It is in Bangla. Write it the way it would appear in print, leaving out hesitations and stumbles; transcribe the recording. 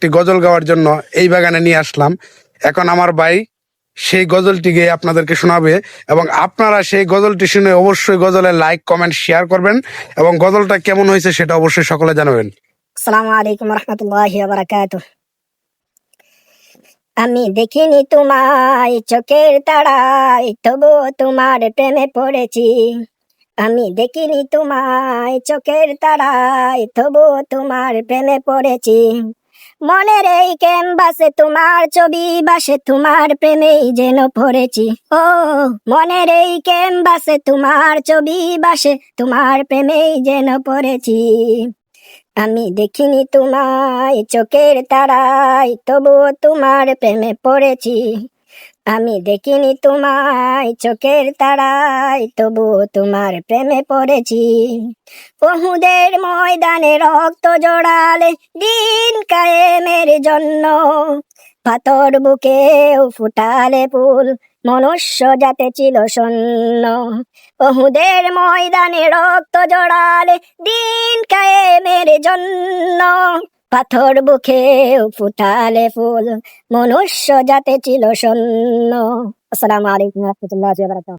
একটি গজল গাওয়ার জন্য এই বাগানে নিয়ে আসলাম। এখন আমার ভাই সেই গজলটিকে আপনাদেরকে শোনাবে এবং আপনারা সেই গজলটি শুনে অবশ্যই গজলের লাইক কমেন্ট শেয়ার করবেন এবং গজলটা কেমন হয়েছে সেটা অবশ্যই সকলে জানাবেন। আসসালামু আলাইকুম রহমতুল্লাহি ওয়া বারাকাতুহু। আমি দেখিনি তোমায় চোখের তারায়, তবু তোমার প্রেমে পড়েছি। আমি দেখিনি তোমায় চোখের তারায়, তবু তোমার প্রেমে পড়েছি। মনের এই ক্যানভাসে তোমার ছবি বাসে, তোমার প্রেমেই যেন পড়েছি। ও মনের এই ক্যানভাসে তোমার ছবি বাসে, তোমার প্রেমেই যেন পড়েছি। আমি দেখিনি তোমায় চোখের তারায়, তবুও তোমার প্রেমে পড়েছি। আমি দেখিনি তোমায় চোখের তারায়, তবুও তোমার প্রেমে পড়েছি। উহুদের ময়দানে রক্ত জড়ালে দিন কায়েমের জন্য, পাথর বুকেও ফুটালে ফুল, মনুষ্য জাতে ছিল শূন্য। উহুদের ময়দানে রক্ত জড়ালে দিন কায়েমের জন্য, পাথর বুকেও ফুটালে ফুল, মনুষ্য জাতে ছিল শূন্য। আসসালামু আলাইকুম ওয়া রাহমাতুল্লাহি ওয়া বারাকাতুহু।